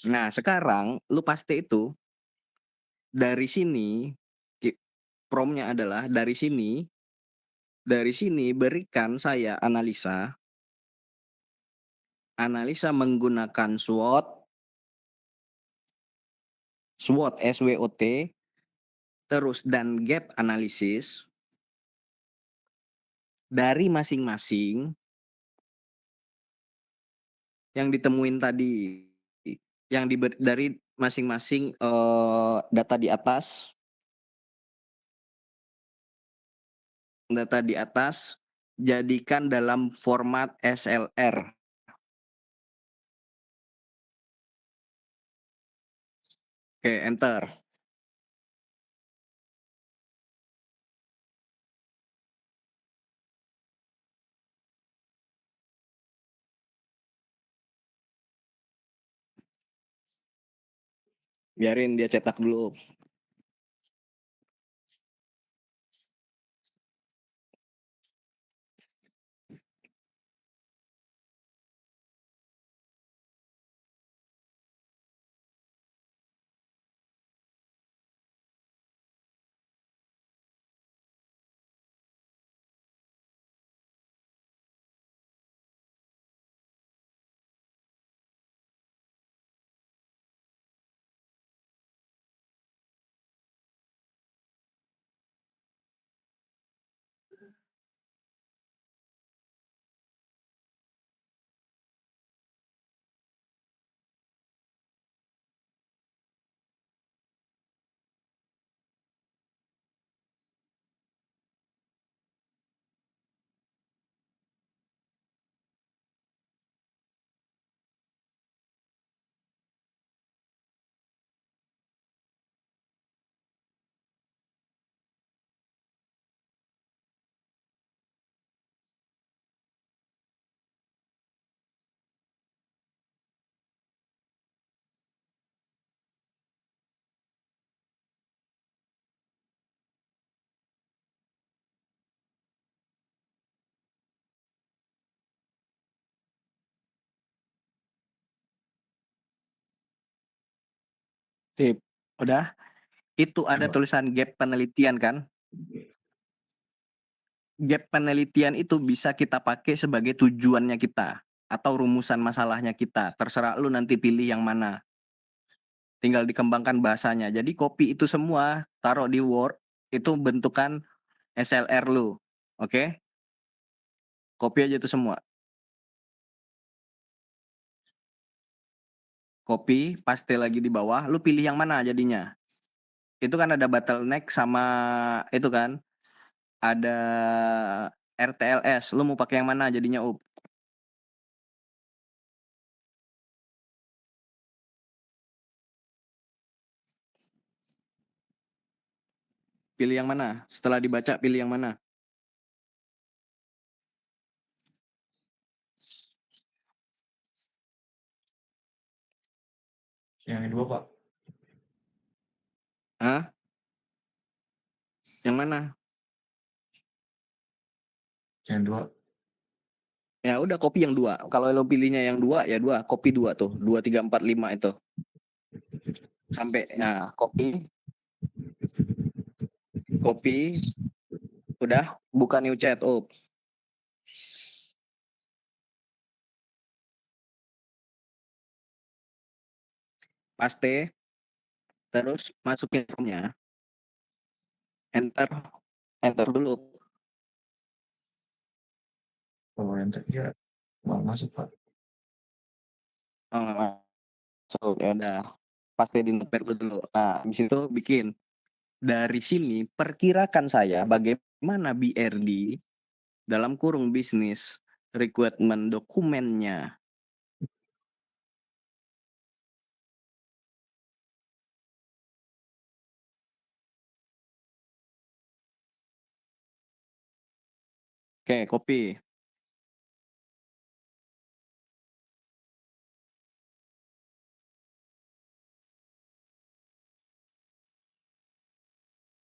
Nah, sekarang lu paste itu dari sini ki prompt-nya adalah dari sini berikan saya analisa menggunakan SWOT, SWOT, terus dan gap analisis dari masing-masing yang ditemuin tadi, dari masing-masing, data di atas jadikan dalam format SLR. Oke, enter. Biarin dia cetak dulu. Sip, udah? Itu ada tulisan gap penelitian kan? Gap penelitian itu bisa kita pakai sebagai tujuannya kita atau rumusan masalahnya kita, terserah lu nanti pilih yang mana, tinggal dikembangkan bahasanya. Jadi copy itu semua taruh di Word, itu bentukan SLR lu, oke? Copy aja itu semua, copy, paste lagi di bawah, lu pilih yang mana jadinya. Itu kan ada bottleneck sama itu kan, ada RTLS, lu mau pakai yang mana jadinya, pilih yang mana? Setelah dibaca pilih yang mana? Yang kedua, Pak. Hah? Yang mana? Yang dua. Ya udah copy yang 2. Kalau lo pilihnya yang 2 ya 2, copy 2 tuh. 2, 3, 4, 5 itu. Sampai ya copy, copy, udah buka new chat. Paste, terus masukin formnya. Enter, enter dulu. Kalau enter dia nggak masuk, Pak. Oh, nggak masuk. Ya udah. Paste di notepad lu dulu. Nah, habis itu bikin. Dari sini perkirakan saya bagaimana BRD dalam kurung bisnis requirement dokumennya. Oke, copy.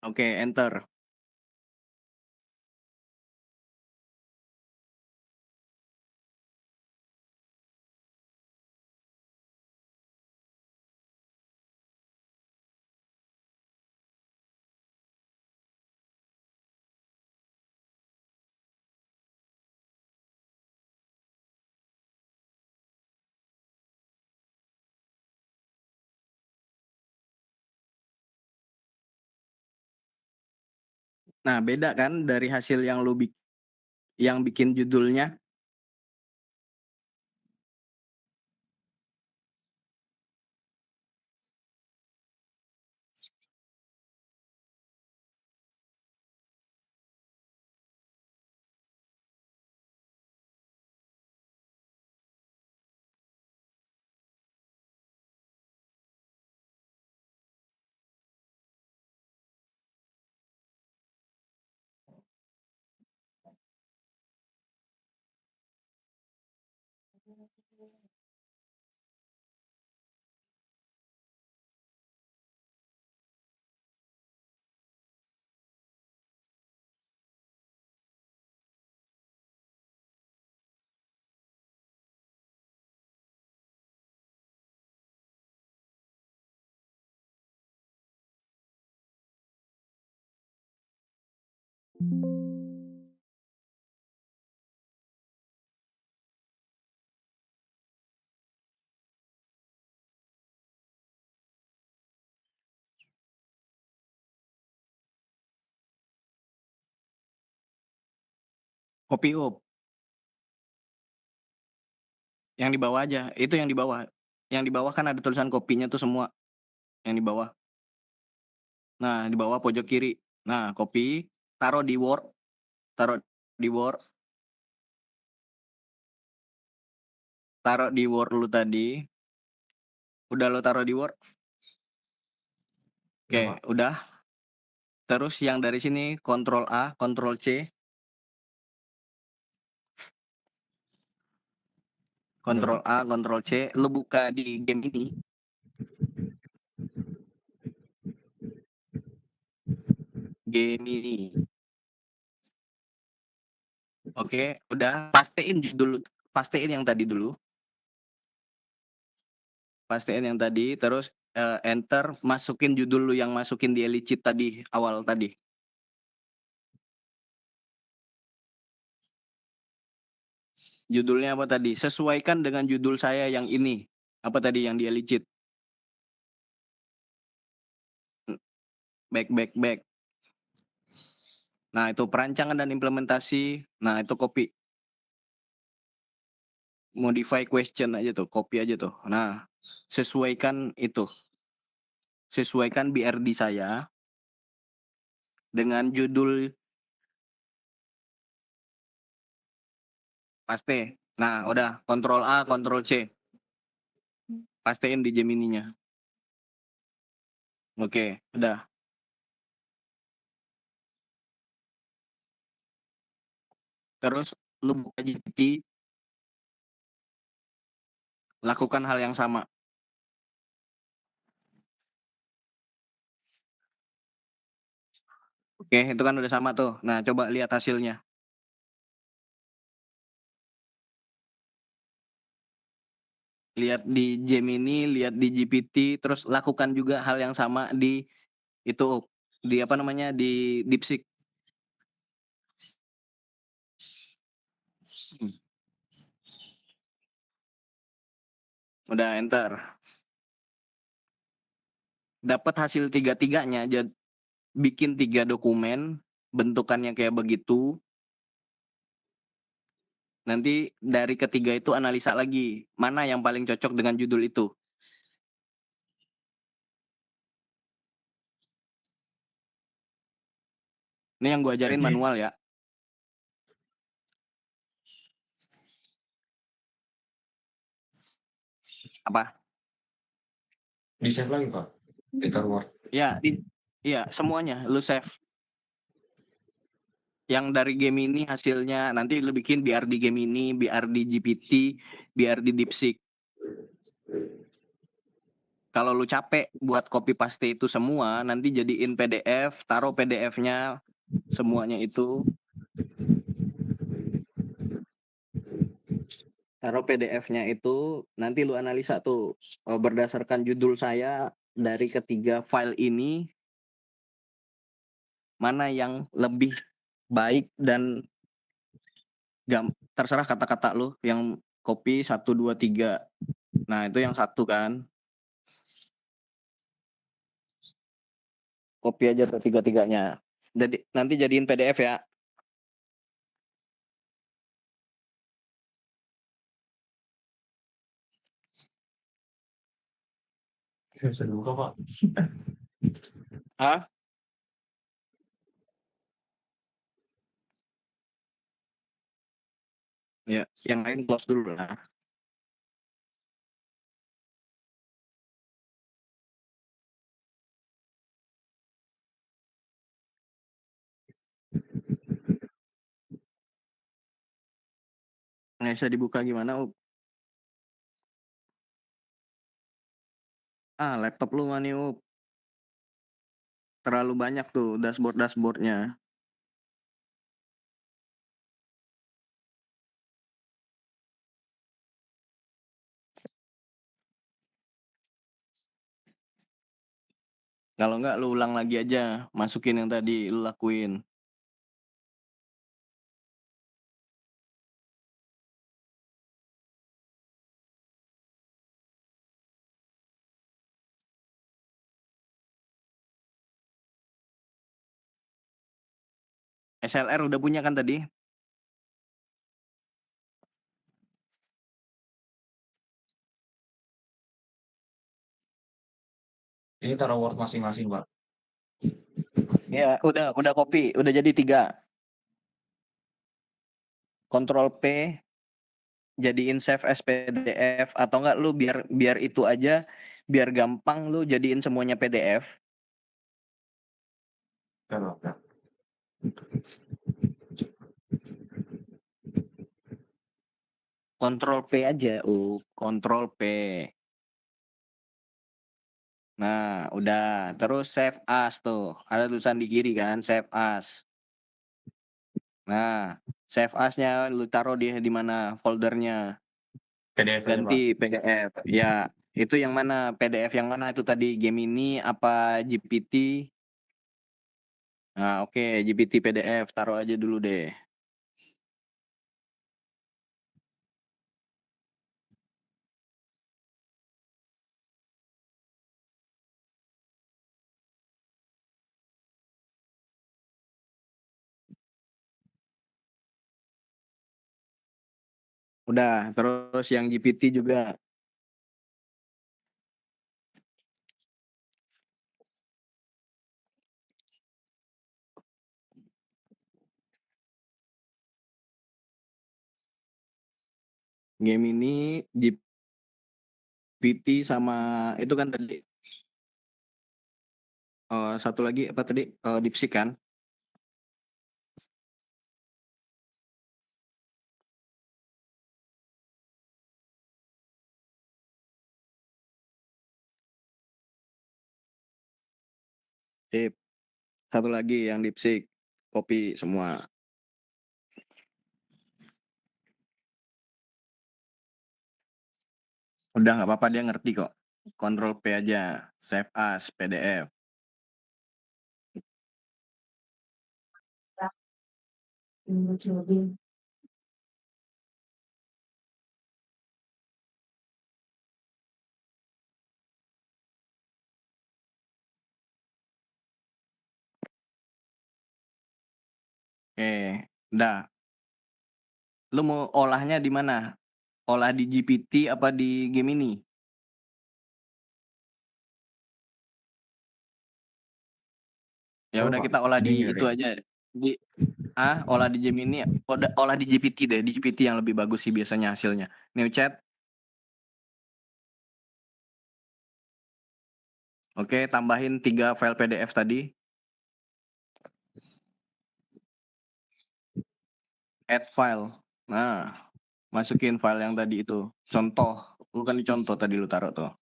Oke, enter. Nah, beda kan dari hasil yang yang bikin judulnya? Kopi up. Yang di bawah aja, itu yang di bawah. Yang di bawah kan ada tulisan kopinya tuh semua, yang di bawah. Nah, di bawah pojok kiri. Nah, kopi, taruh di Word, taruh di Word, taruh di Word lu tadi. Udah lo taruh di Word? Udah, Oke, Pak. udah. Terus yang dari sini Ctrl A, Ctrl C, Udah, Ctrl Pak. A, Ctrl C, lu buka di game ini. Game ini. Oke, udah. Pastiin yang tadi dulu. Pastiin yang tadi, terus enter, masukin judul lu yang masukin di Elite Cheat tadi, awal tadi. Judulnya apa tadi? Sesuaikan dengan judul saya yang ini. Apa tadi yang di Elite Cheat? Back. Nah, itu perancangan dan implementasi. Nah, itu copy. Modify question aja tuh, copy aja tuh. Nah, sesuaikan itu. Sesuaikan BRD saya dengan judul paste. Nah, udah, Ctrl A, Ctrl C. Pastein di Gemini-nya. Oke, udah. Terus lu buka GPT, lakukan hal yang sama. Oke, itu kan udah sama tuh. Nah, coba lihat hasilnya. Lihat di Gemini, lihat di GPT, terus lakukan juga hal yang sama di itu, di apa namanya, di DeepSeek. Udah enter. Dapat hasil tiga-tiganya, bikin 3 dokumen, bentukannya kayak begitu. Nanti dari ketiga itu analisa lagi, mana yang paling cocok dengan judul itu. Ini yang gua ajarin Jadi, manual ya. Apa? di save lagi, Pak. Ditaruh Word. Iya, semuanya lu save. Yang dari game ini hasilnya nanti lu bikin biar di game ini, biar di GPT, biar di DeepSeek. Kalau lu capek buat copy paste itu semua, nanti jadiin PDF, taruh PDF-nya semuanya itu. Taruh PDF-nya itu, nanti lu analisa tuh berdasarkan judul saya dari ketiga file ini mana yang lebih baik dan terserah kata-kata lu yang copy 1 2 3. Nah, itu yang satu kan. Copy aja tuh tiga-tiganya. Jadi nanti jadiin PDF ya. Bisa dibuka, Pak. Hah? Ya, yang lain close dulu lah. Nggak bisa dibuka gimana, Up? Laptop lu mah nih, Up. Terlalu banyak tuh dashboardnya. Kalau nggak lu ulang lagi aja, masukin yang tadi lu lakuin. SLR udah punya kan tadi? Ini taruh Word masing-masing, Pak. Ya, udah copy, udah jadi 3. Ctrl P, jadiin save as PDF atau enggak lu biar itu aja, biar gampang lu jadiin semuanya PDF. Bentar, Pak. Ctrl P aja, Ctrl P. Nah, udah. Terus save as tuh. Ada tulisan di kiri kan, save as. Nah, save as-nya lu taruh di mana foldernya. PDF aja, Pak. Ganti PDF. Ya, itu yang mana? PDF yang mana itu tadi? Gemini apa GPT? Nah, oke, GPT PDF taruh aja dulu deh. Udah, terus yang GPT juga. Gemini, GPT sama itu kan tadi. Satu lagi apa tadi? DeepSeek kan? Sip. Satu lagi yang DeepSeek. Copy semua. Udah nggak apa-apa, dia ngerti kok. Ctrl P aja, save as PDF. Oke, udah. Lu mau olahnya di mana? Olah di GPT apa di Gemini? Ya Coba, udah, Pak. kita olah Ini di nggak itu deh. aja. Olah di Gemini. Olah di GPT deh. Di GPT yang lebih bagus sih biasanya hasilnya. New chat. Oke, tambahin 3 file PDF tadi. Add file. Nah, masukin file yang tadi itu. Contoh. Bukan dicontoh tadi lu taruh tuh.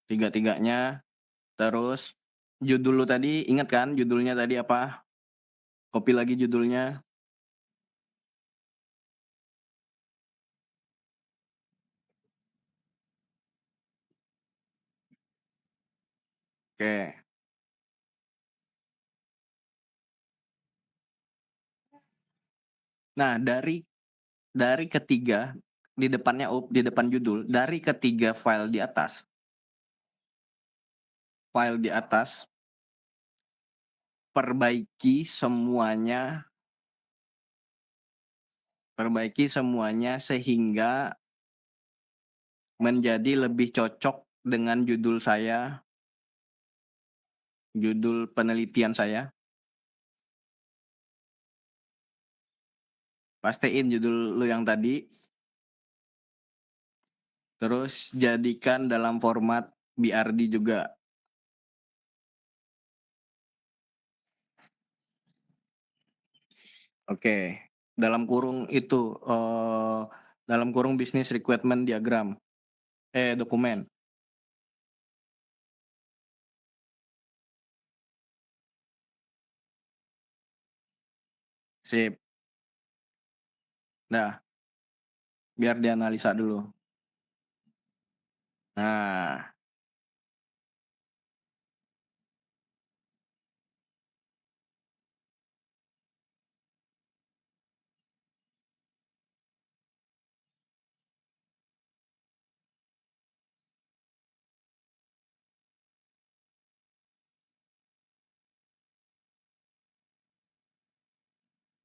3-3-nya. Terus judul lu tadi, ingat kan judulnya tadi apa? Copy lagi judulnya. Oke. Nah, dari ketiga di depannya di depan judul, dari ketiga file di atas, perbaiki semuanya sehingga menjadi lebih cocok dengan judul penelitian saya. Pastiin judul lu yang tadi, terus jadikan dalam format BRD juga. Oke, dalam kurung itu, dalam kurung business requirement diagram, dokumen. Sip. Nah, biar dianalisa dulu. Nah,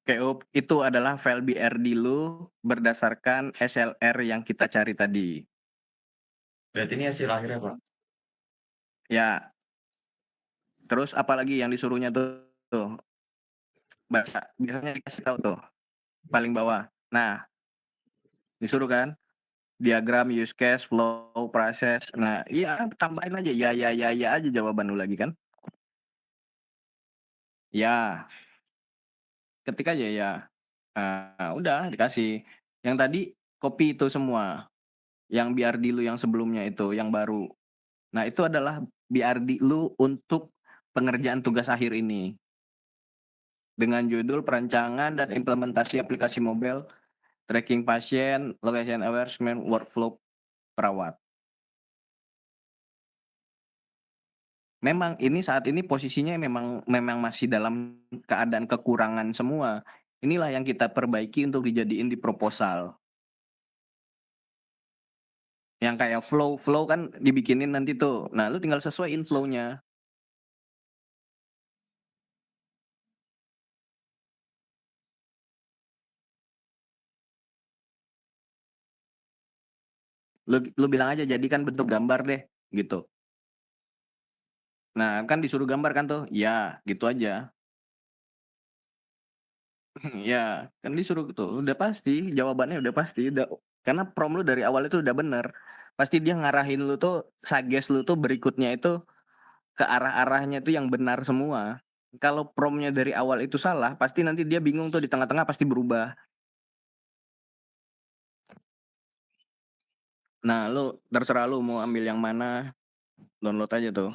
oke, itu adalah file BRD lu berdasarkan SLR yang kita cari tadi. Berarti ini hasil akhirnya, Pak? Ya. Terus apalagi yang disuruhnya tuh? Baca, biasanya dikasih tahu tuh, paling bawah. Nah, disuruh kan? Diagram, use case, flow, proses. Nah, iya tambahin aja ya aja jawaban lu lagi kan? Ya, ketik aja ya. Udah dikasih. Yang tadi copy itu semua. Yang BRD lu yang sebelumnya itu, yang baru. Nah, itu adalah BRD lu untuk pengerjaan tugas akhir ini. Dengan judul perancangan dan implementasi aplikasi mobile, tracking pasien, location aware, workflow perawat. Memang ini saat ini posisinya memang masih dalam keadaan kekurangan semua. Inilah yang kita perbaiki untuk dijadiin di proposal. Yang kayak flow kan dibikinin nanti tuh. Nah, lu tinggal sesuaiin flow-nya. Lu bilang aja jadikan bentuk gambar deh, gitu. Nah, kan disuruh gambar kan tuh? Ya, gitu aja. Ya, kan disuruh tuh, udah pasti, jawabannya udah pasti, karena prompt lu dari awal itu udah bener. Pasti dia ngarahin lu tuh, suggest lu tuh berikutnya itu ke arah-arahnya tuh yang benar semua. Kalau prompt-nya dari awal itu salah, pasti nanti dia bingung tuh di tengah-tengah pasti berubah. Nah, lu terserah lu mau ambil yang mana, download aja tuh.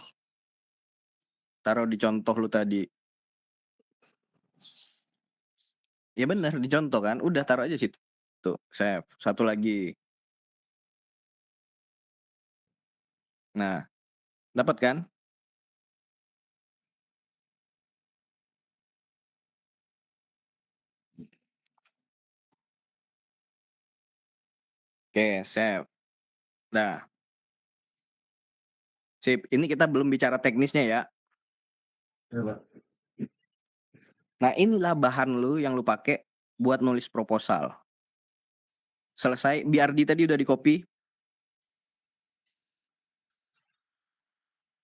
Taruh di contoh lu tadi. Ya bener, di contoh kan, udah taruh aja situ. Tuh, save. Satu lagi. Nah, dapat kan? Oke, save. Nah, sip. Ini kita belum bicara teknisnya ya. Iya, Pak. Nah, inilah bahan lu yang lu pakai buat nulis proposal. Selesai, BRD tadi udah di-copy.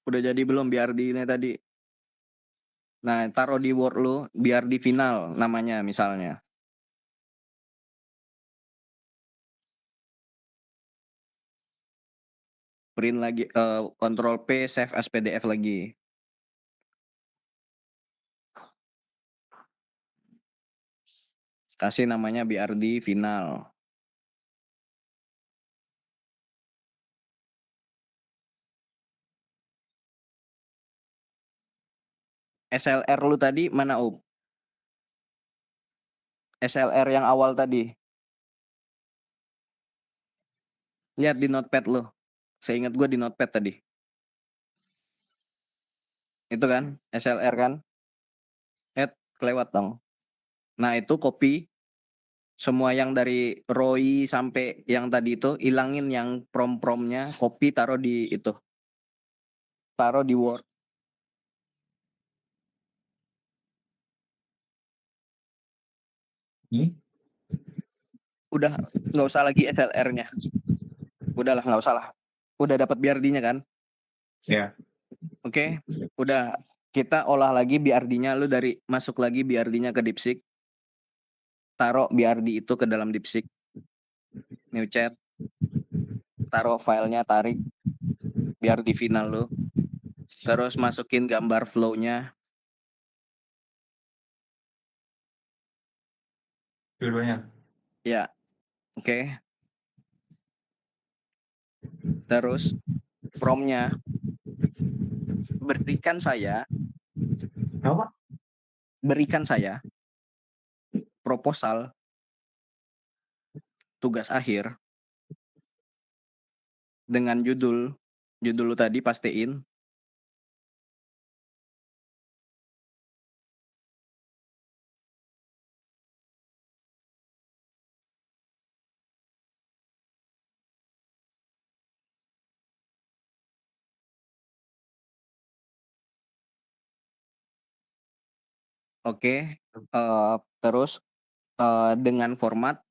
Udah jadi belum BRD-nya tadi? Nah, taruh di Word lu, BRD final namanya misalnya. Print lagi, Ctrl P, save as PDF lagi. Kasih namanya BRD final. SLR lu tadi mana, Up? SLR yang awal tadi. Lihat di notepad lu. Seingat gue di notepad tadi. Itu kan, SLR kan? Kelewat dong. Nah, itu copy semua yang dari Roy sampai yang tadi itu, ilangin yang prompt-promptnya, copy taruh di itu. Taruh di Word. Udah nggak usah lagi SLR-nya. Udahlah nggak usah lah. Udah dapat BRD-nya kan? Ya. Oke, udah kita olah lagi BRD-nya. Lu dari masuk lagi BRD-nya ke DeepSeek. Taruh BRD itu ke dalam DeepSeek. New chat. Taruh filenya, tarik BRD final lu. Terus masukin gambar flow-nya. Dua-duanya. Ya, oke. Terus prompt-nya berikan saya proposal tugas akhir dengan judul lu tadi pastiin. Oke, terus dengan format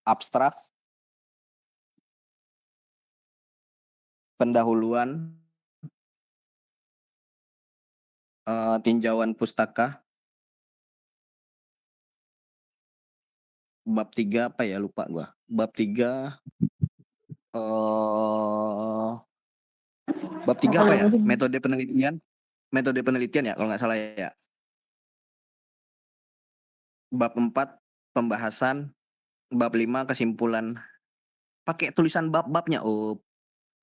abstrak, pendahuluan, tinjauan pustaka, bab 3 apa ya, lupa gua. Bab 3 apa ya? Metode penelitian ya kalau nggak salah ya. Bab 4 pembahasan, bab 5 kesimpulan. Pakai tulisan bab-babnya,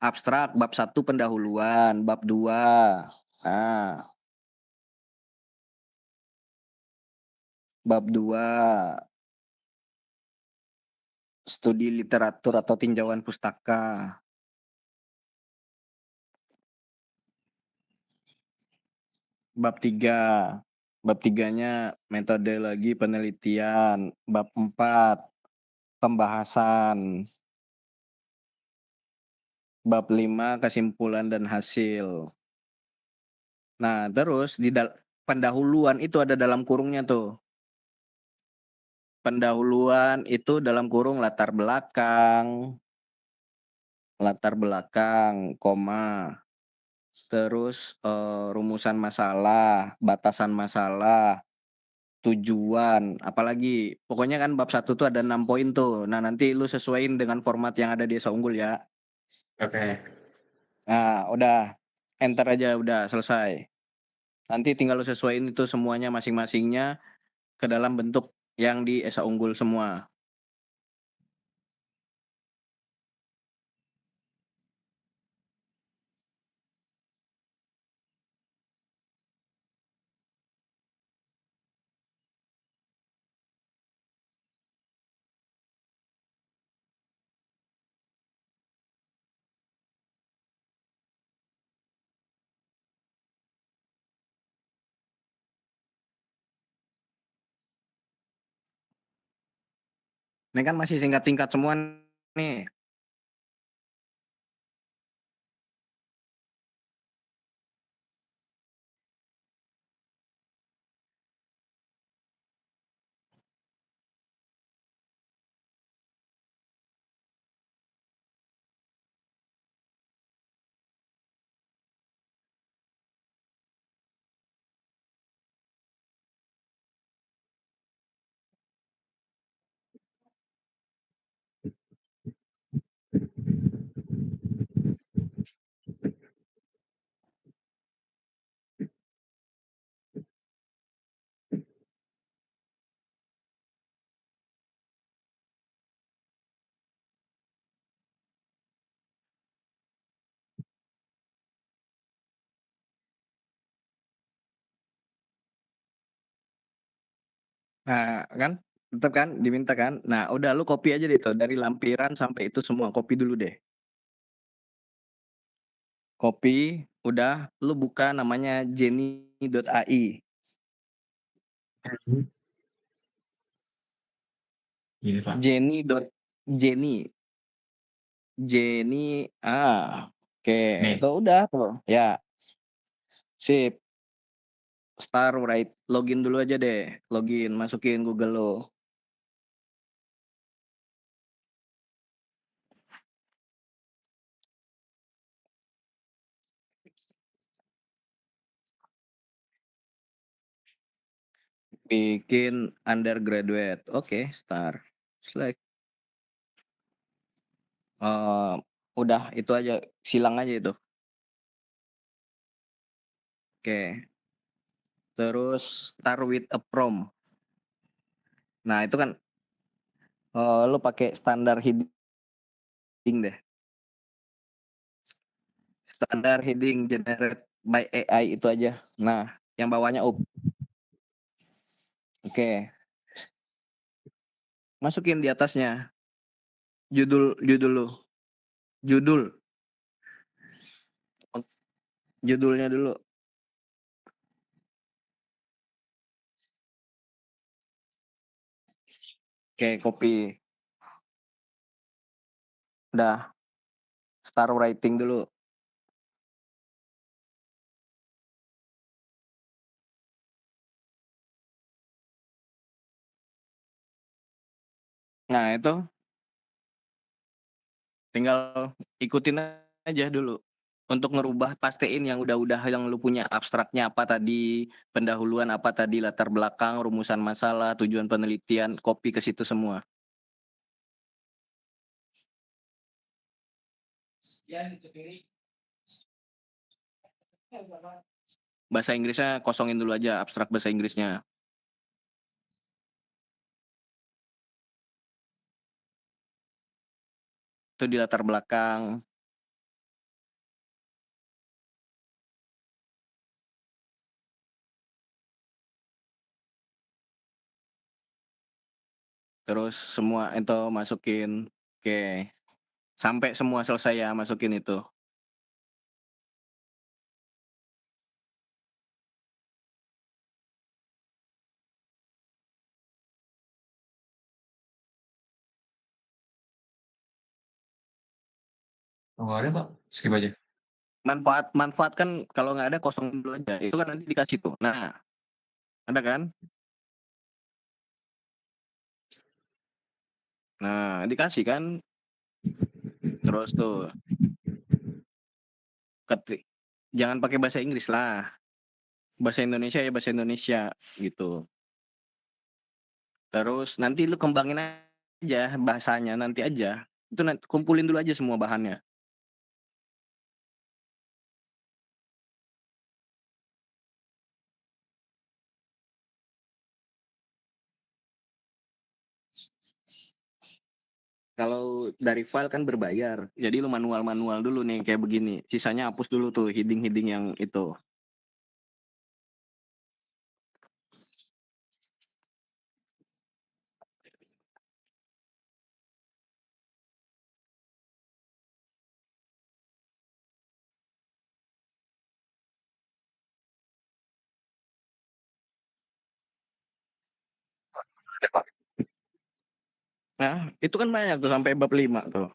abstrak, bab 1 pendahuluan, bab 2. Nah, bab 2 studi literatur atau tinjauan pustaka. Bab 3. Bab 3-nya metodologi penelitian. Bab 4 pembahasan. Bab 5 kesimpulan dan hasil. Nah, terus di pendahuluan itu ada dalam kurungnya tuh. Pendahuluan itu dalam kurung latar belakang, koma. Terus rumusan masalah, batasan masalah, tujuan, apalagi pokoknya kan bab 1 tuh ada 6 poin tuh. Nah, nanti lu sesuaiin dengan format yang ada di Esa Unggul ya. Oke. Nah, udah enter aja, udah selesai. Nanti tinggal lu sesuaiin itu semuanya masing-masingnya ke dalam bentuk yang di Esa Unggul semua. Ini kan masih singkat-singkat semua nih. Nah, kan tetap kan diminta kan. Nah, udah lu copy aja deh tuh dari lampiran sampai itu semua, copy dulu deh. Copy, udah lu buka namanya jenny.ai. Gini, Pak. Jenny. Jenny, oke, Nih. itu udah tuh. Ya, Sip. Start right, login dulu aja deh, login, masukin Google lo. Bikin undergraduate, oke, start. Select. Udah itu aja, silang aja itu. Oke. Terus start with a prompt. Nah, itu kan lu pakai standar heading deh. Standar heading generate by AI itu aja. Nah, yang bawahnya Oke. Masukin di atasnya judul lu. Judulnya dulu. Oke, copy. Udah. Start writing dulu. Nah, itu tinggal ikutin aja dulu. Untuk ngerubah, pastiin yang udah yang lu punya, abstraknya apa tadi, pendahuluan apa tadi, latar belakang, rumusan masalah, tujuan penelitian, copy ke situ semua. Bahasa Inggrisnya kosongin dulu aja, abstrak bahasa Inggrisnya. Itu di latar belakang. Terus semua itu masukin. Oke. Sampai semua selesai ya, masukin itu. Oh, nggak ada, Pak? Skip aja. Manfaat kan kalau nggak ada kosong dulu aja. Itu kan nanti dikasih tuh. Nah, ada kan? Nah, dikasih kan? Terus tuh, jangan pakai bahasa Inggris lah. Bahasa Indonesia ya bahasa Indonesia gitu. Terus nanti lu kembangin aja bahasanya nanti aja. Itu nanti kumpulin dulu aja semua bahannya. Kalau dari file kan berbayar. Jadi lu manual-manual dulu nih kayak begini. Sisanya hapus dulu tuh heading-heading yang itu. Nah, itu kan banyak tuh sampai bab 5 tuh.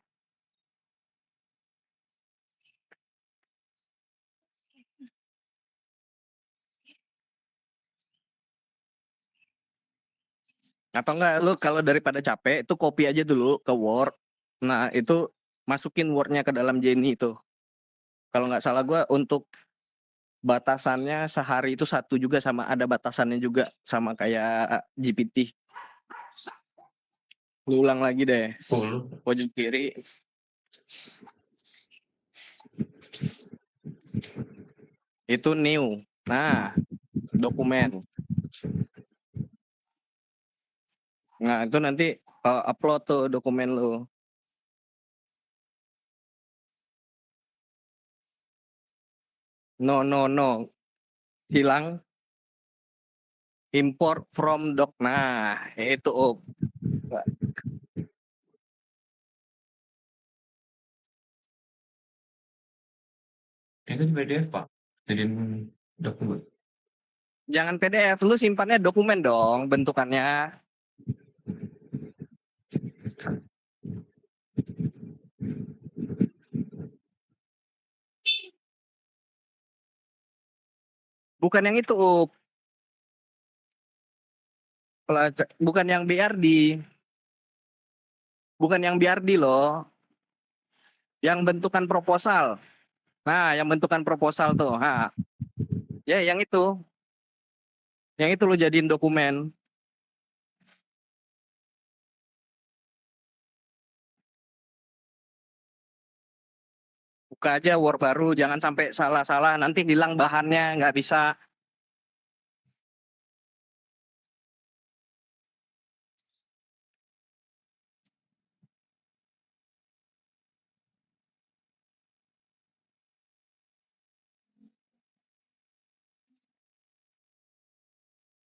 Atau enggak lu kalau daripada capek itu copy aja dulu ke Word. Nah, itu masukin Word-nya ke dalam Jenny itu. Kalau nggak salah gua untuk batasannya sehari itu 1 juga, sama ada batasannya juga sama kayak GPT. Lu ulang lagi deh. Pojok kiri. Itu new. Nah, dokumen. Nah, itu nanti upload tuh dokumen lu. No. Hilang import from doc. Nah, itu Itu di PDF, Pak. Jadiin dokumen. jangan PDF, lu simpannya dokumen dong bentukannya. Bukan yang itu, Up. Bukan yang BRD. Bukan yang BRD loh. Yang bentukan proposal. Nah, yang bentukan proposal tuh. Nah, ya yang itu. Yang itu lo jadiin dokumen. Buka aja Word baru, jangan sampai salah-salah. Nanti hilang bahannya, nggak bisa.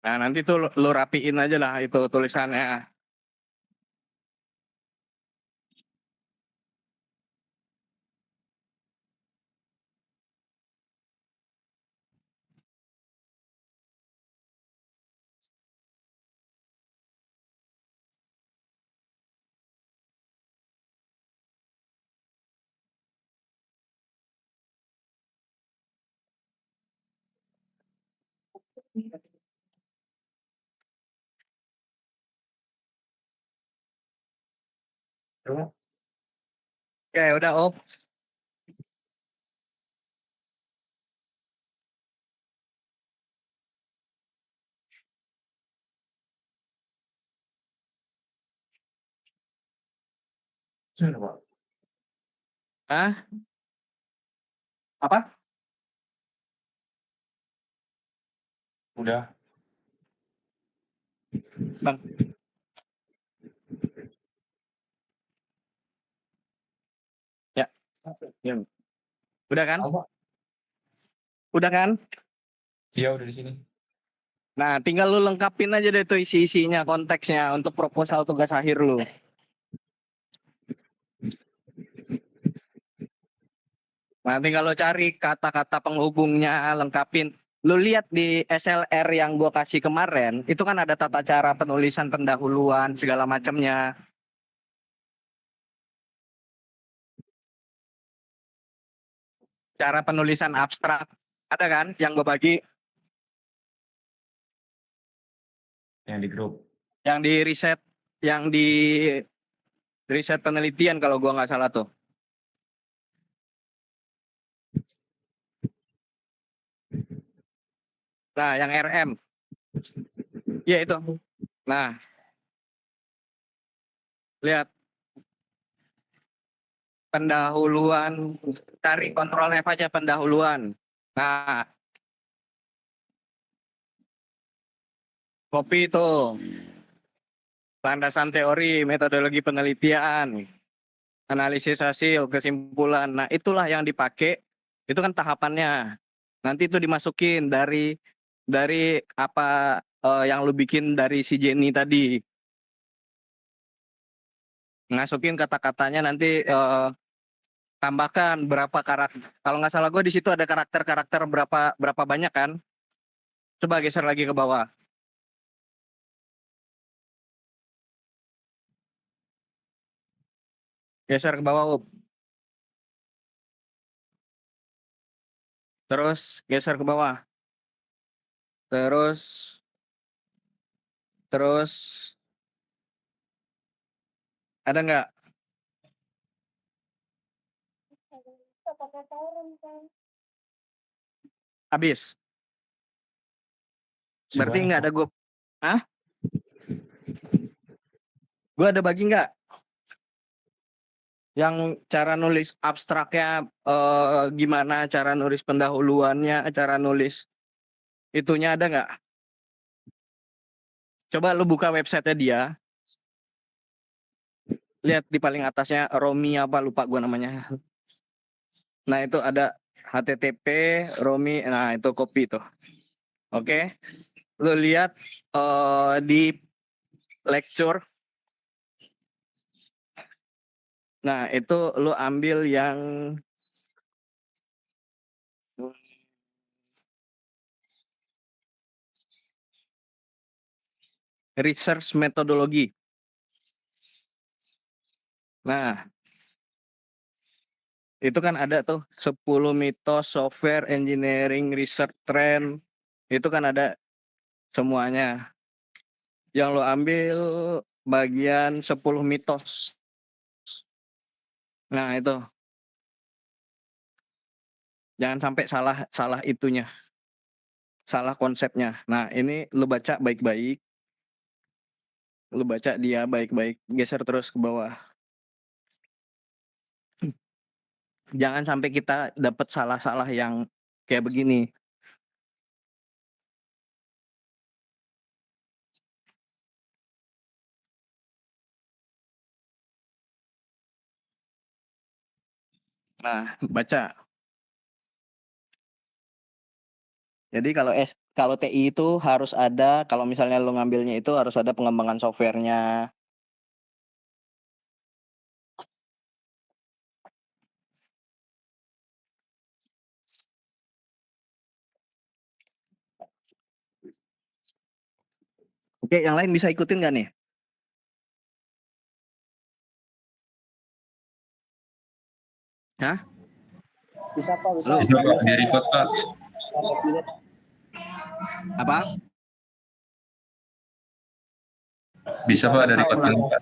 Nah, nanti tuh lo rapiin aja lah itu tulisannya. Oke, udah Op. Sudah, Pak. Hah? Apa? Udah. Bang. Ya. Ya. Udah kan? Apa? Udah kan? Iya, udah di sini. Nah, tinggal lu lengkapin aja deh tuh isi-isinya, konteksnya untuk proposal tugas akhir lu. Nah, tinggal lu cari kata-kata penghubungnya, lengkapin. Lu lihat di SLR yang gua kasih kemarin, itu kan ada tata cara penulisan pendahuluan, segala macamnya. Cara penulisan abstrak. Ada kan yang gua bagi, Yang di grup. yang di riset penelitian kalau gua nggak salah tuh. Nah, yang RM. Ya itu. Nah, lihat pendahuluan, cari kontrol F aja pendahuluan. Nah, copy itu landasan teori, metodologi penelitian, analisis hasil, kesimpulan. Nah, itulah yang dipakai. Itu kan tahapannya. Nanti itu dimasukin dari apa yang lu bikin dari si Jenny tadi. Masukin kata-katanya nanti tambahkan berapa karakter. Kalau nggak salah gue di situ ada karakter-karakter berapa banyak kan? Coba geser lagi ke bawah. Geser ke bawah, Up. Terus geser ke bawah. Terus terus ada nggak? Habis. Berarti Sebanyak, nggak ada Pak. gue. Hah? Gue ada bagi nggak? Yang cara nulis abstraknya gimana? Cara nulis pendahuluannya? Cara nulis itunya ada nggak? Coba lu buka websitenya dia. Lihat di paling atasnya Romi apa lupa gue namanya. Nah itu ada HTTP Romi. Nah itu copy tuh. Oke. Lu lihat di lecture. Nah itu lu ambil yang research metodologi. Nah, itu kan ada tuh 10 mitos software engineering research trend. Itu kan ada semuanya. Yang lo ambil bagian 10 mitos. Nah, itu. Jangan sampai salah itunya. Salah konsepnya. Nah, ini lo baca baik-baik. Lo baca dia baik-baik. Geser terus ke bawah. Jangan sampai kita dapat salah-salah yang kayak begini. Nah, baca. Jadi kalau TI itu harus ada, kalau misalnya lo ngambilnya itu harus ada pengembangan softwarenya. Oke, yang lain bisa ikutin nggak nih? Hah? Bisa Pak, bisa. Halo? Bisa Pak, di record Pak. Apa? Bisa Pak, dari record dulu Pak.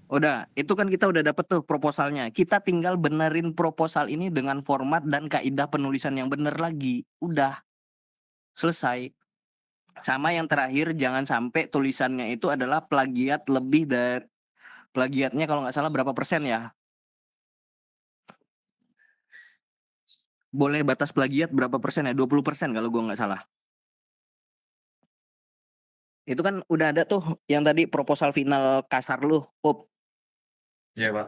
Udah, itu kan kita udah dapet tuh proposalnya. Kita tinggal benerin proposal ini dengan format dan kaidah penulisan yang bener lagi. Udah, selesai. Sama yang terakhir, jangan sampai tulisannya itu adalah plagiat lebih dari plagiatnya kalau nggak salah berapa persen ya? Boleh batas plagiat berapa persen ya? 20% kalau gua nggak salah. Itu kan udah ada tuh yang tadi proposal final kasar lu, Pup. Iya Pak.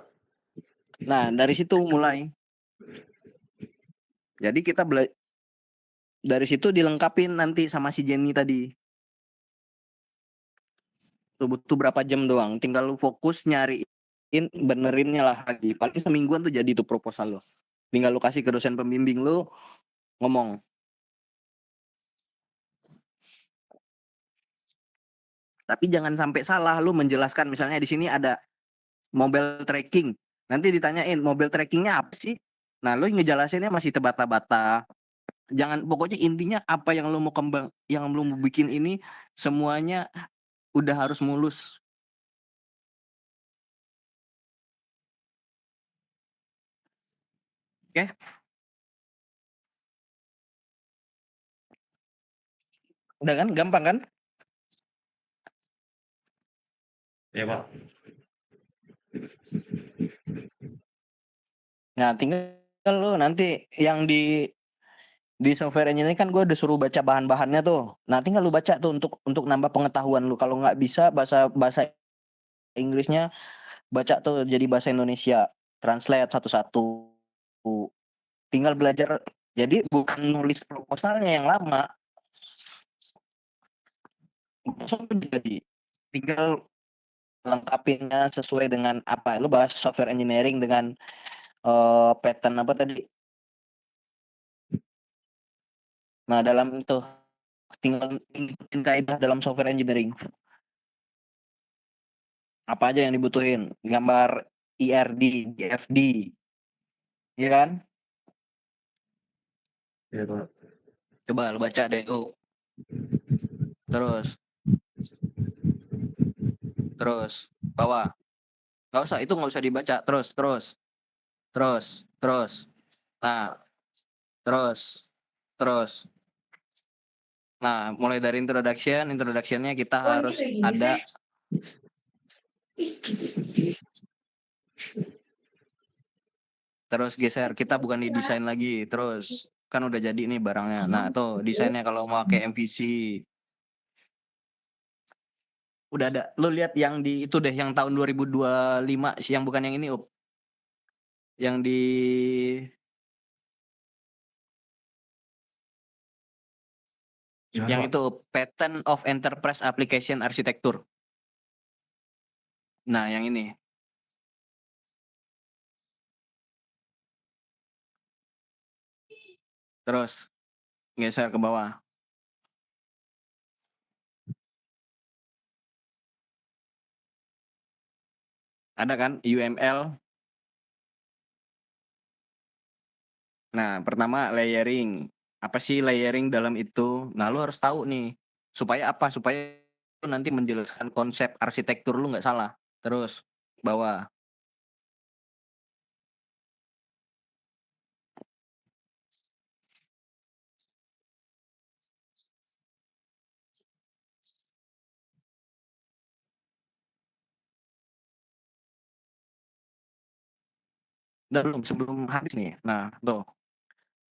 Nah, dari situ mulai. Jadi kita dari situ dilengkapin nanti sama si Jenny tadi. Lu butuh berapa jam doang, tinggal lu fokus nyariin benerinnya lah lagi. Paling semingguan tuh jadi tuh proposal lu. Tinggal lu kasih ke dosen pembimbing lu, ngomong. Tapi jangan sampai salah lu menjelaskan, misalnya di sini ada mobile tracking. Nanti ditanyain mobile trackingnya apa sih? Nah, lu ngejelasinnya masih terbata-bata. Jangan, pokoknya intinya apa yang lu mau yang lu mau bikin ini semuanya udah harus mulus. Oke? Udah kan? Gampang kan? Iya Pak. Nah, tinggal lu nanti yang di software engineering kan gue udah suruh baca bahan-bahannya tuh. Nah, tinggal lu baca tuh untuk nambah pengetahuan lu. Kalau nggak bisa bahasa bahasa Inggrisnya, baca tuh jadi bahasa Indonesia. Translate satu-satu. Tinggal belajar. Jadi bukan nulis proposalnya yang lama. Jadi tinggal lengkapinnya sesuai dengan apa. Lu bahas software engineering dengan pattern apa tadi. Nah, dalam itu tinggal ikutin kaidah dalam software engineering. Apa aja yang dibutuhin? Gambar IRD, DFD, iya kan? Iya Pak. Coba lu baca deh tuh. Terus bawah. Nggak usah, itu nggak usah dibaca. Terus. Nah, terus. Nah, mulai dari introductionnya kita harus ada. Terus geser, kita bukan di desain lagi. Terus kan udah jadi nih barangnya. Nah, tuh desainnya kalau mau pakai MVC. Udah ada. Lu lihat yang di itu deh, yang tahun 2025 yang bukan yang ini, Up. Yang di Gimana yang Pak? itu Pattern of Enterprise Application Architecture. Nah, yang ini. Terus geser ke bawah. Ada kan UML. Nah, pertama layering. apa sih layering dalam itu. Nah, lu harus tahu nih. Supaya apa? Supaya lu nanti menjelaskan konsep arsitektur lu nggak salah. Terus bawah. Udah belum? Sebelum habis nih. Nah, tuh.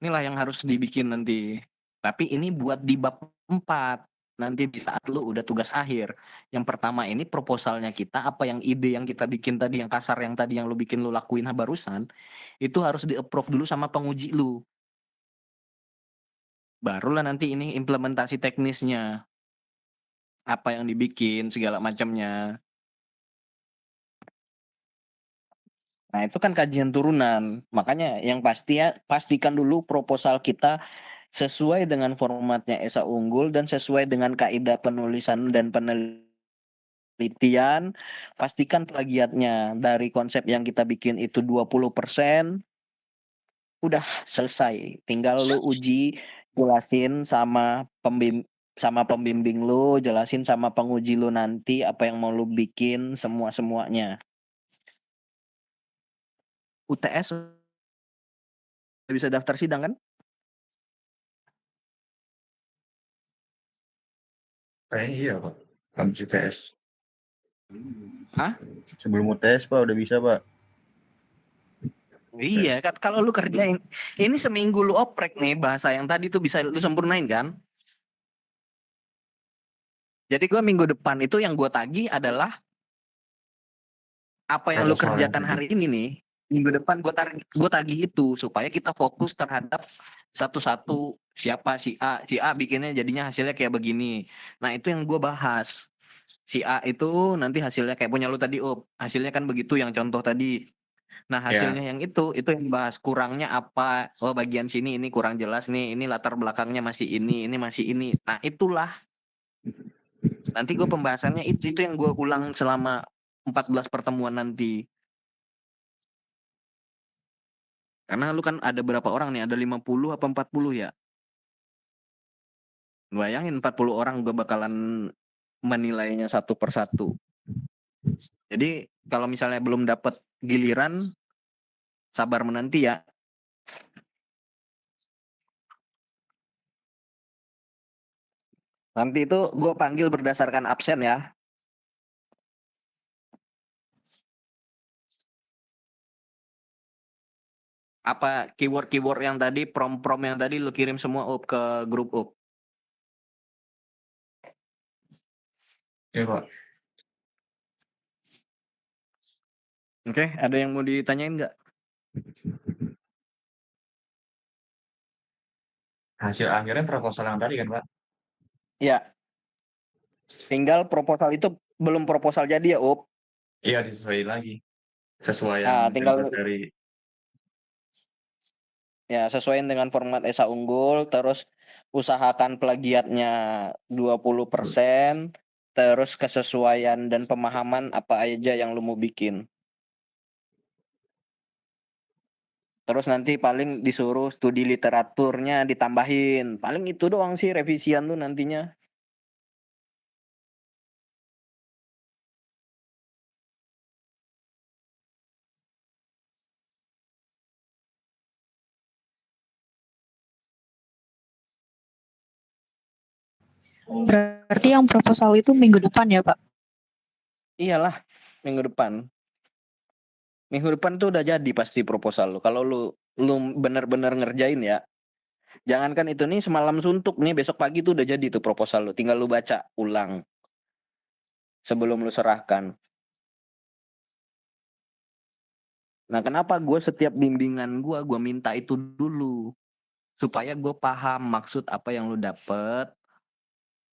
Inilah yang harus dibikin nanti. Tapi ini buat di bab 4. Nanti di saat lu udah tugas akhir. Yang pertama ini proposalnya kita, apa yang ide yang kita bikin tadi, yang kasar yang tadi yang lu bikin lu lakuin barusan, itu harus di-approve dulu sama penguji lu. Barulah nanti ini implementasi teknisnya. Apa yang dibikin, segala macamnya. Nah, itu kan kajian turunan. Makanya yang pasti ya, pastikan dulu proposal kita sesuai dengan formatnya Esa Unggul dan sesuai dengan kaidah penulisan dan penelitian. Pastikan plagiatnya dari konsep yang kita bikin itu 20%. Udah selesai. Tinggal lu uji, jelasin sama pembimbing lu, jelasin sama penguji lu nanti apa yang mau lu bikin semuanya. UTS bisa daftar sidang kan? Kayaknya iya Pak. Habis UTS. Hah? Sebelum UTS Pak udah bisa Pak. Iya kan, kalau lu kerjain ini seminggu lu oprek nih bahasa yang tadi tuh bisa lu sempurnain kan. Jadi gua minggu depan itu yang gua tagih adalah apa yang lu Proposal yang kerjakan tadi. hari ini nih. Minggu depan gua tagih itu supaya kita fokus terhadap satu-satu. Siapa si A bikinnya jadinya hasilnya kayak begini. Nah, itu yang gua bahas. Si A itu nanti hasilnya kayak punya lu tadi, hasilnya kan begitu yang contoh tadi. Nah, Ya. hasilnya yang itu yang bahas kurangnya apa. Oh, bagian sini ini kurang jelas nih, ini latar belakangnya masih ini masih ini. Nah, itulah. Nanti gue pembahasannya itu yang gue ulang selama 14 pertemuan nanti. Karena lu kan ada berapa orang nih? Ada 50 apa 40 ya? Bayangin 40 orang gue bakalan menilainya satu persatu. Jadi kalau misalnya belum dapat giliran, sabar menanti ya. Nanti itu gue panggil berdasarkan absen ya. Apa keyword yang tadi, prom yang tadi lu kirim semua ke grup up. Iya Pak. Oke, ada yang mau ditanyain nggak? Hasil akhirnya proposal yang tadi kan Pak? Iya. Tinggal proposal itu belum proposal jadi ya, Up. Iya disesuaikan lagi. Sesuai yang Nah, tinggal template dari. ya sesuaiin dengan format Esa Unggul, terus usahakan plagiatnya 20%, terus kesesuaian dan pemahaman apa aja yang lu mau bikin. Terus nanti paling disuruh studi literaturnya ditambahin. Paling itu doang sih revisian lu nantinya. Berarti yang proposal itu minggu depan ya, Pak? Iyalah, minggu depan. Minggu depan tuh udah jadi pasti proposal lu. Kalau lu bener-bener ngerjain ya. Jangankan itu nih semalam suntuk nih, besok pagi tuh udah jadi tuh proposal lu. Tinggal lu baca ulang sebelum lu serahkan. Nah, kenapa gue setiap bimbingan gue minta itu dulu. Supaya gue paham maksud apa yang lu dapet.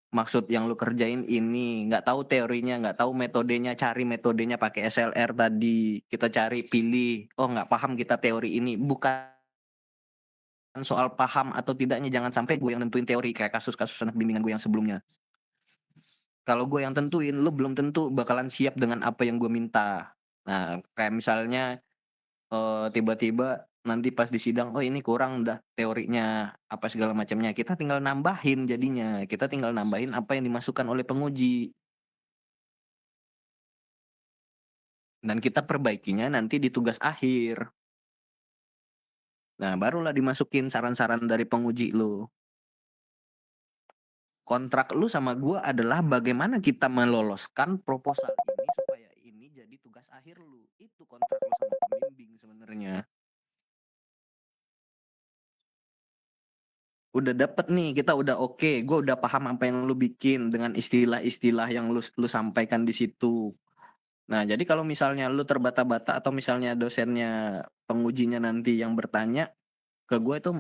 Maksud yang lu kerjain ini. Nggak tahu teorinya, nggak tahu metodenya. Cari metodenya pakai SLR tadi. Kita cari, pilih. Oh, nggak paham kita teori ini. Bukan soal paham atau tidaknya, jangan sampai gue yang nentuin teori kayak kasus-kasus anak bimbingan gue yang sebelumnya. Kalau gue yang tentuin, lu belum tentu bakalan siap dengan apa yang gue minta. Nah, kayak misalnya tiba-tiba nanti pas di sidang, oh ini kurang dah teorinya apa segala macamnya. Kita tinggal nambahin jadinya. Kita tinggal nambahin apa yang dimasukkan oleh penguji. Dan kita perbaikinya nanti di tugas akhir. Nah, barulah dimasukin saran-saran dari penguji lu. Kontrak lu sama gua adalah bagaimana kita meloloskan proposal ini supaya ini jadi tugas akhir lu. Itu kontrak lu sama pembimbing sebenarnya. Udah dapet nih, kita udah oke, gue udah paham apa yang lu bikin dengan istilah-istilah yang lu sampaikan di situ. Nah, jadi kalau misalnya lu terbata-bata atau misalnya dosennya pengujinya nanti yang bertanya ke gue itu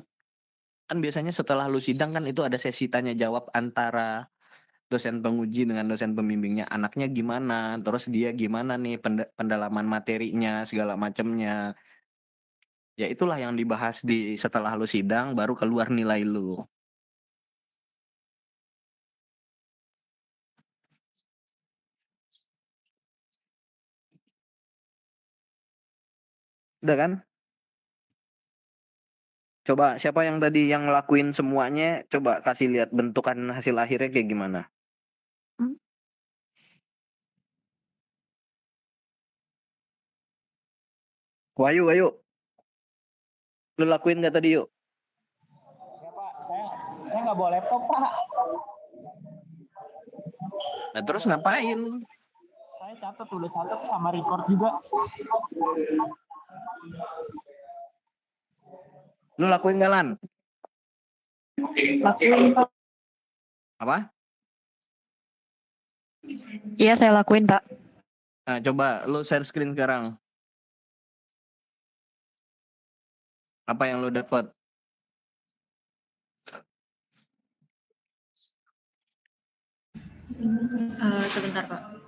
kan biasanya setelah lu sidang kan itu ada sesi tanya jawab antara dosen penguji dengan dosen pembimbingnya, anaknya gimana, terus dia gimana nih pendalaman materinya segala macamnya. Ya itulah yang dibahas di setelah lu sidang baru keluar nilai lu. Udah kan? Coba siapa yang tadi yang ngelakuin semuanya, coba kasih lihat bentukan hasil akhirnya kayak gimana. Wahyu, Wahyu. Lu lakuin gak tadi yuk? Ya Pak, saya nggak bawa laptop Pak. Nah terus ngapain? Saya udah catat sama record juga. Lu lakuin gak Lan? Lakuin, Pak. Apa? Iya, saya lakuin, Pak. Nah coba lu share screen sekarang. Apa yang lu dapat? Sebentar, Pak.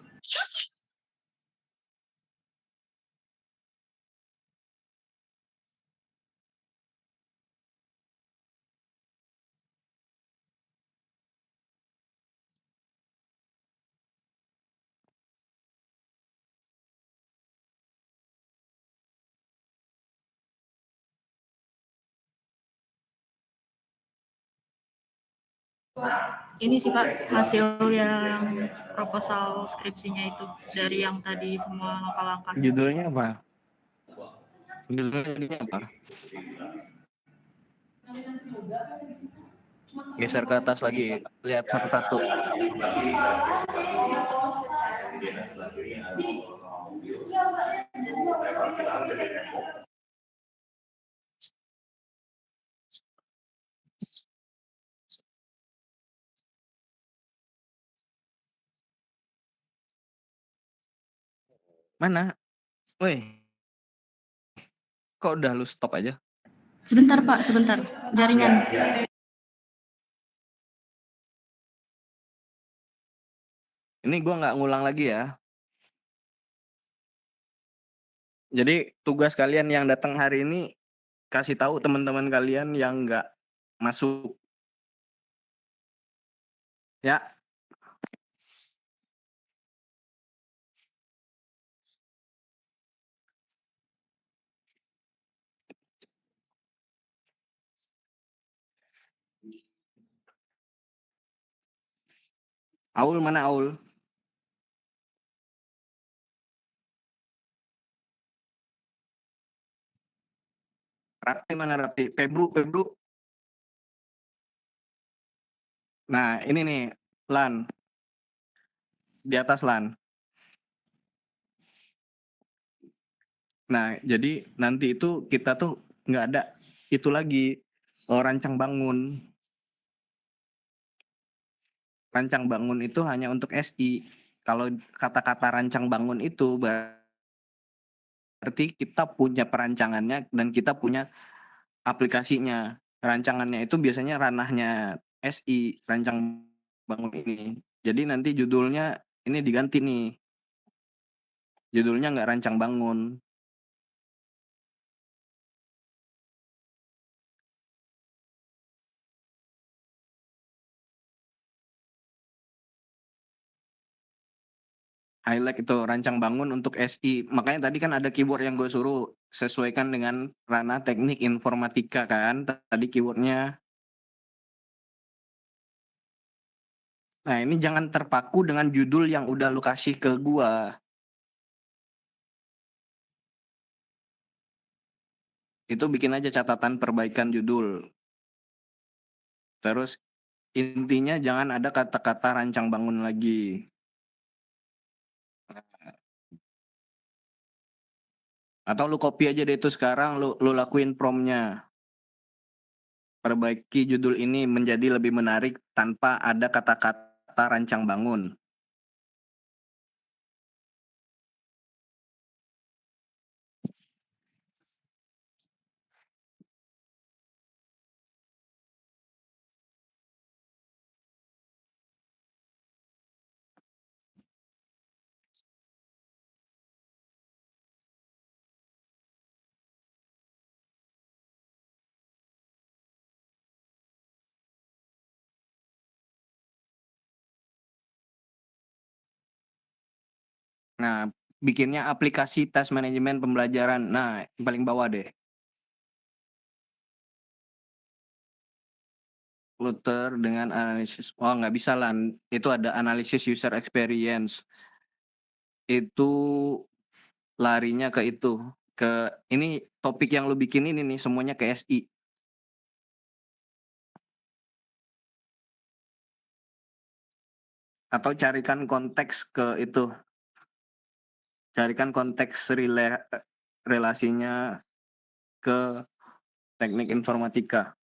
Ini sih Pak, hasil yang proposal skripsinya itu dari yang tadi semua langkah-langkah. Judulnya apa? Judulnya apa? Geser ke atas lagi, lihat satu-satu. Mana? Woi, kok udah lu stop aja? Sebentar Pak, sebentar. Jaringan. Ini gua nggak ngulang lagi ya. Jadi tugas kalian yang datang hari ini kasih tahu teman-teman kalian yang nggak masuk. Ya, Aul mana Aul? Rapti mana Rapti? Febru, Febru. Nah, ini nih, Lan. Di atas Lan. Nah, jadi nanti itu kita tuh nggak ada itu lagi rancang bangun. Rancang bangun itu hanya untuk SI. Kalau kata-kata rancang bangun itu berarti kita punya perancangannya dan kita punya aplikasinya. Rancangannya itu biasanya ranahnya SI, rancang bangun ini. Jadi nanti judulnya ini diganti nih. Judulnya nggak rancang bangun. highlight itu rancang bangun untuk SI. Makanya tadi kan ada keyword yang gue suruh sesuaikan dengan ranah teknik informatika kan. Tadi keywordnya. Nah ini jangan terpaku dengan judul yang udah lu kasih ke gua. Itu bikin aja catatan perbaikan judul. Terus intinya jangan ada kata-kata rancang bangun lagi. Atau lu copy aja deh itu sekarang, lu lakuin promnya. Perbaiki judul ini menjadi lebih menarik tanpa ada kata-kata rancang bangun. Nah, bikinnya aplikasi tes manajemen pembelajaran. Nah, yang paling bawah deh. Flutter dengan analisis. Oh, nggak bisa lah. Itu ada analisis user experience. Itu larinya ke itu. Ini topik yang lu bikin ini nih, semuanya ke SI. Atau carikan konteks ke itu. Carikan konteks relasinya ke teknik informatika.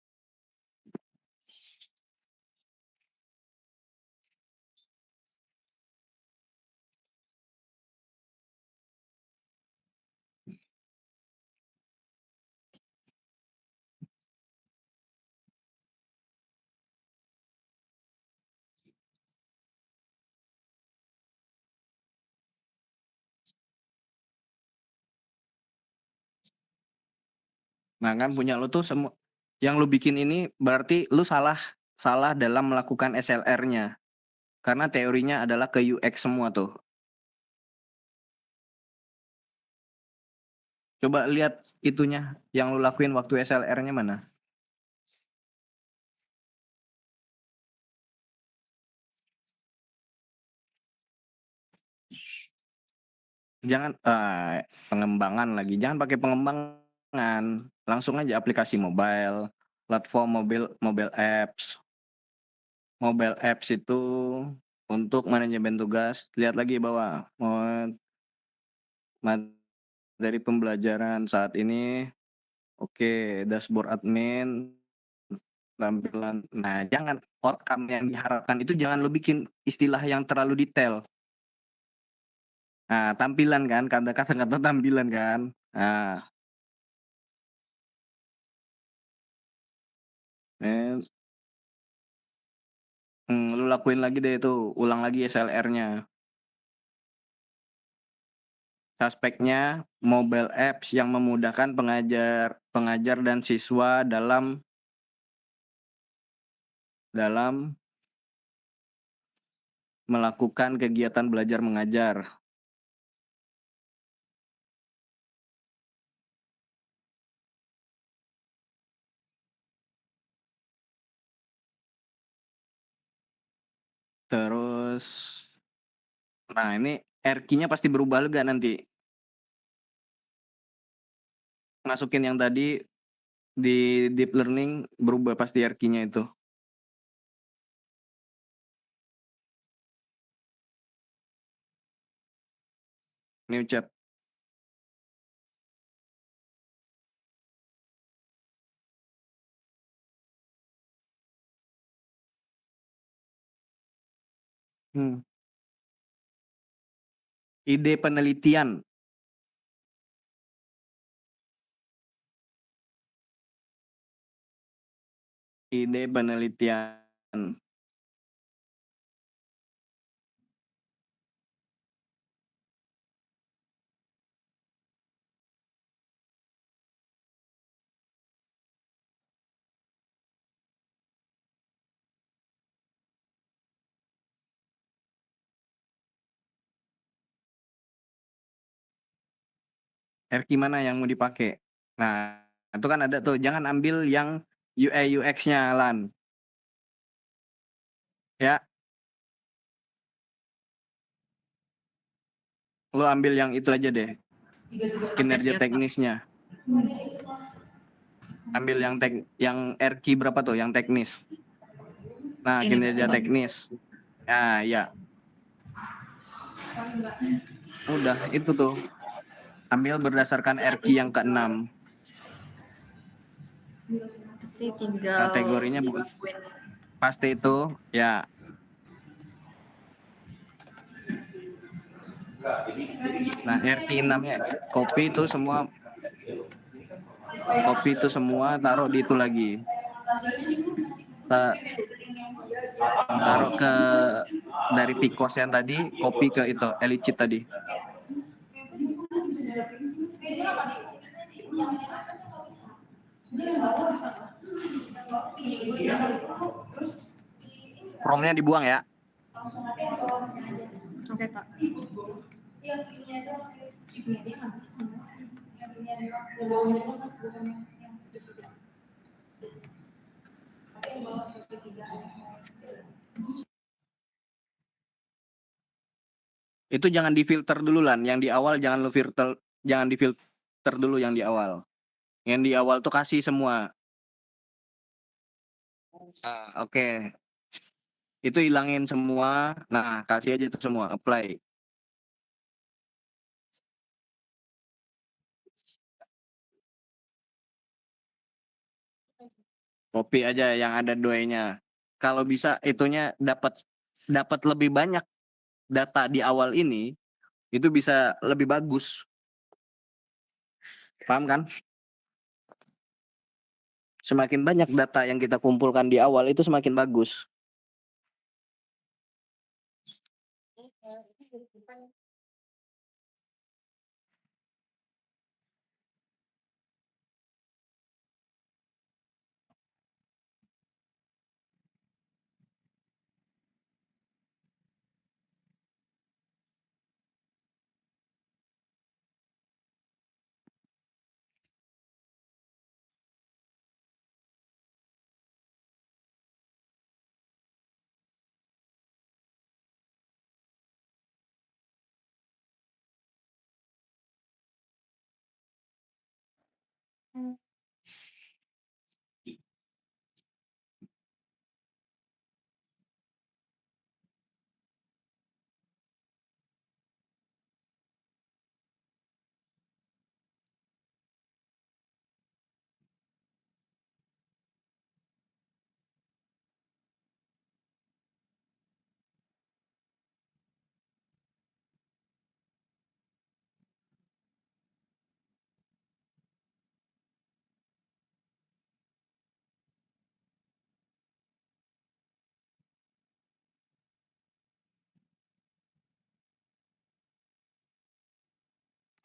Nah kan punya lu tuh semua. Yang lu bikin ini berarti lu salah dalam melakukan SLR-nya. Karena teorinya adalah ke UX semua tuh. Coba lihat itunya yang lu lakuin waktu SLR-nya mana? Jangan pengembangan lagi. Jangan pakai pengembangan. Langsung aja aplikasi mobile, platform mobile apps. Mobile apps itu untuk manajemen tugas. Lihat lagi bawah. Dari pembelajaran saat ini. Oke, dashboard admin, tampilan. Nah, jangan outcome yang diharapkan itu jangan lu bikin istilah yang terlalu detail. Nah, tampilan kan, kata-kata tampilan kan. Nah, lu lakuin lagi deh itu, ulang lagi SLR-nya. Suspeknya mobile apps yang memudahkan pengajar dan siswa dalam melakukan kegiatan belajar mengajar. Terus, nah ini R-key-nya pasti berubah juga nanti. Masukin yang tadi di deep learning berubah pasti R-key-nya itu. New chat. Ide penelitian. Ide penelitian. RQ mana yang mau dipakai. Nah, itu kan ada tuh, jangan ambil yang UI UX-nya Lan. Ya, lu ambil yang itu aja deh, kinerja siap, Pak. teknisnya. Ambil yang RQ berapa tuh, yang teknis. Nah, Ini, kinerja Pak. teknis. Nah, ya. Udah, itu tuh. Ambil berdasarkan RQ yang ke-6. Nanti tinggal Kategorinya dilakuin. pasti itu, ya. Nah, RQ 6-nya kopi itu semua taruh di itu lagi. Taruh ke dari Picos yang tadi, kopi ke itu Elicit tadi. Promnya dibuang ya. Oke, Pak. Itu jangan difilter dulu Lan, yang di awal jangan difilter dulu yang di awal. Yang di awal tuh kasih semua. Oke. Itu hilangin semua. Nah, kasih aja itu semua, apply. Copy aja yang ada doanya. Kalau bisa itunya dapat lebih banyak data di awal ini, itu bisa lebih bagus. Paham kan? Semakin banyak data yang kita kumpulkan di awal itu semakin bagus.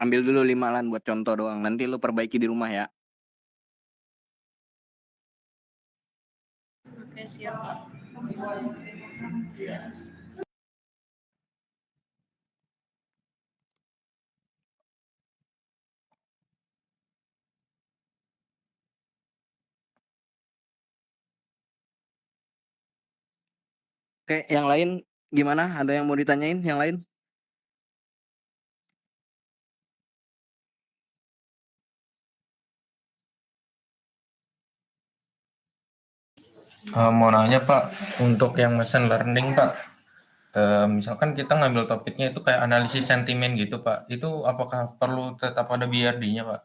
Ambil dulu 5 Lan buat contoh doang. Nanti lu perbaiki di rumah ya. Oke, siap, Pak. Oke, yang lain gimana? Ada yang mau ditanyain yang lain? Mau nanya Pak, untuk yang machine learning Pak, misalkan kita ngambil topiknya itu kayak analisis sentimen gitu Pak, itu apakah perlu tetap ada BRD-nya Pak?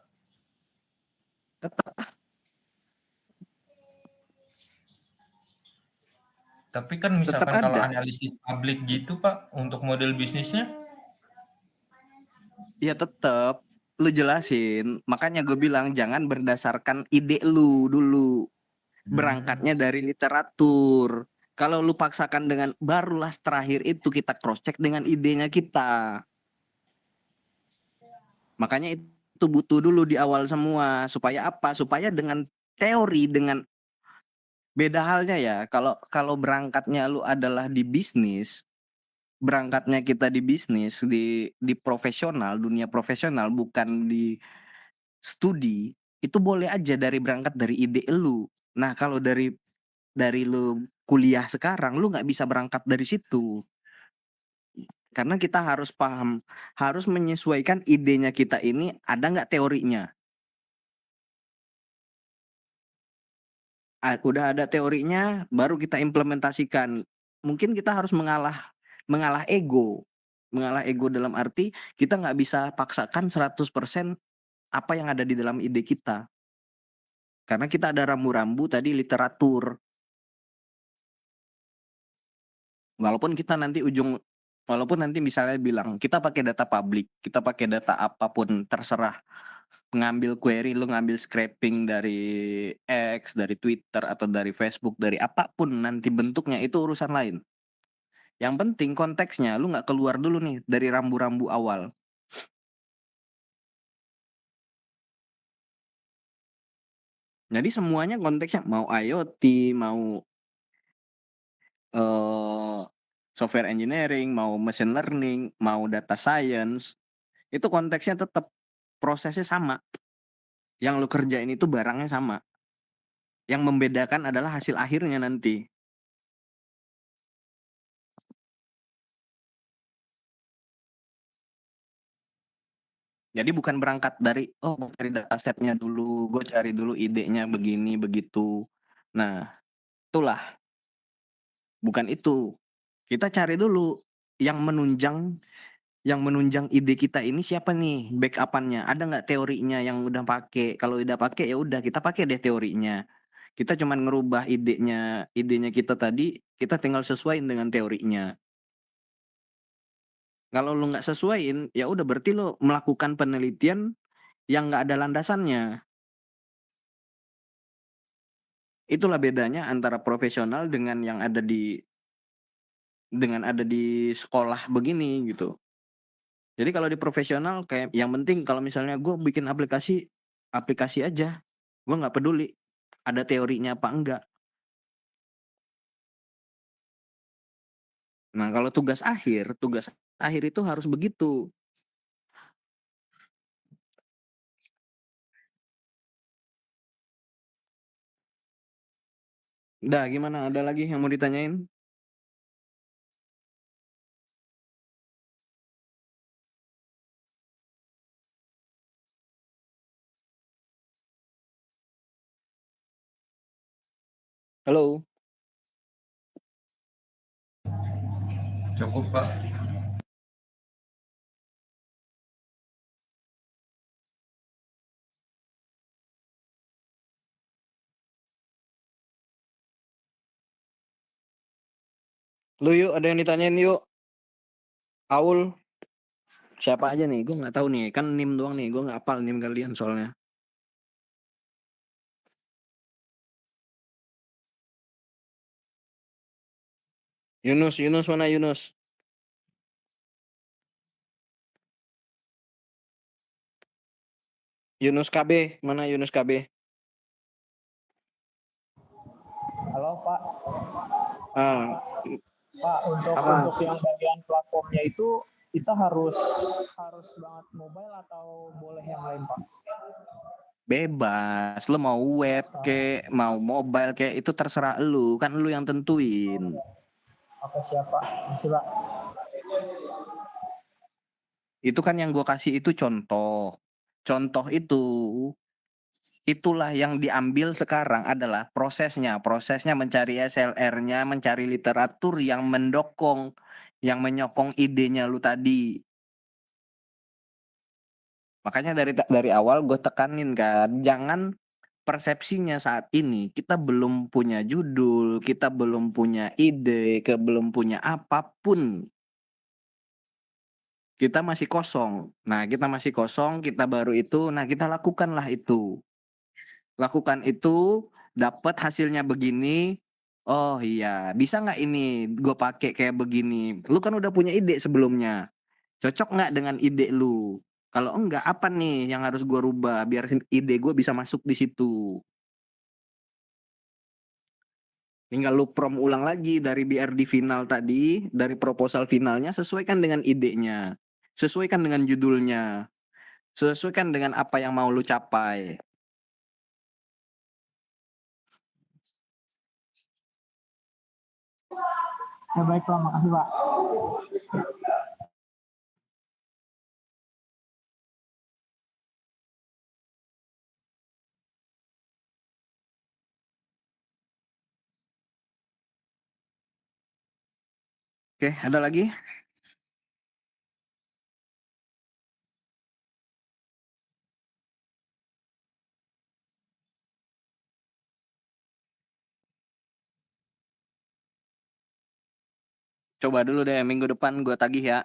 Tapi kan Tetap misalkan kalau ada. analisis publik gitu Pak, untuk model bisnisnya, Ya tetap lu jelasin. Makanya gue bilang jangan berdasarkan ide lu dulu. Berangkatnya dari literatur. Kalau lu paksakan dengan barulah terakhir itu kita cross check dengan idenya kita. Makanya itu butuh dulu di awal semua. Supaya apa? Supaya dengan teori, dengan beda halnya ya. Kalau berangkatnya lu adalah di bisnis, berangkatnya kita di bisnis, di profesional, dunia profesional, bukan di studi, itu boleh aja berangkat dari ide lu. Nah, kalau dari lu kuliah sekarang, lu nggak bisa berangkat dari situ. Karena kita harus paham, harus menyesuaikan idenya kita ini ada nggak teorinya. Udah ada teorinya, baru kita implementasikan. Mungkin kita harus mengalah ego. Mengalah ego dalam arti kita nggak bisa paksakan 100% apa yang ada di dalam ide kita. Karena kita ada rambu-rambu tadi literatur. Walaupun nanti misalnya bilang kita pakai data publik, kita pakai data apapun terserah. Ngambil query, lu ngambil scraping dari X, dari Twitter atau dari Facebook, dari apapun nanti bentuknya itu urusan lain. Yang penting konteksnya lu nggak keluar dulu nih dari rambu-rambu awal. Jadi semuanya konteksnya mau IoT, mau software engineering, mau machine learning, mau data science, itu konteksnya tetap prosesnya sama. Yang lu kerjain itu barangnya sama. Yang membedakan adalah hasil akhirnya nanti. Jadi bukan berangkat dari, oh gue cari datasetnya dulu, gue cari dulu idenya begini, begitu. Nah, itulah. Bukan itu. Kita cari dulu yang menunjang ide kita ini siapa nih backupannya, ada nggak teorinya yang udah pakai. Kalau udah pakai ya udah kita pakai deh teorinya. Kita cuman ngerubah idenya kita tadi, kita tinggal sesuaiin dengan teorinya. Kalau lu nggak sesuaiin, ya udah berarti lu melakukan penelitian yang nggak ada landasannya. Itulah bedanya antara profesional dengan yang ada di sekolah begini gitu. Jadi kalau di profesional kayak yang penting kalau misalnya gue bikin aplikasi aja, gue nggak peduli ada teorinya apa enggak. Nah kalau tugas akhir itu harus begitu. Udah gimana? Ada lagi yang mau ditanyain? Halo, Cukup, Pak. lu yuk ada yang ditanyain yuk. Aul, siapa aja nih? Gue nggak tahu nih, kan nim doang nih. Gue nggak hafal nim kalian soalnya. Yunus mana Yunus? Yunus KB, mana Yunus KB? Halo Pak. Ah, Pak, apa? untuk yang bagian platformnya itu kita harus banget mobile atau boleh yang lain Pak? Bebas, lu mau web kek, mau mobile kek, itu terserah lu, kan lu yang tentuin. Oke siap Pak. Masih Pak. Itu kan yang gue kasih itu contoh. Contoh itulah yang diambil sekarang adalah prosesnya. Prosesnya mencari SLR-nya, mencari literatur yang mendukung, yang menyokong idenya lu tadi. Makanya dari awal gue tekanin kan, jangan persepsinya saat ini kita belum punya judul, kita belum punya ide, belum punya apapun. Kita masih kosong. Nah, kita masih kosong, kita baru itu, nah kita lakukanlah itu. Lakukan itu, dapat hasilnya begini. Oh iya, bisa nggak ini gue pakai kayak begini? Lu kan udah punya ide sebelumnya. Cocok nggak dengan ide lu? Kalau enggak, apa nih yang harus gue rubah biar ide gue bisa masuk di situ? Tinggal lu prom ulang lagi dari BRD final tadi, dari proposal finalnya sesuaikan dengan idenya, sesuaikan dengan judulnya, sesuaikan dengan apa yang mau lu capai. Ya baik Pak, makasih Pak. Oke, ada lagi? Coba dulu deh, minggu depan gue tagih ya.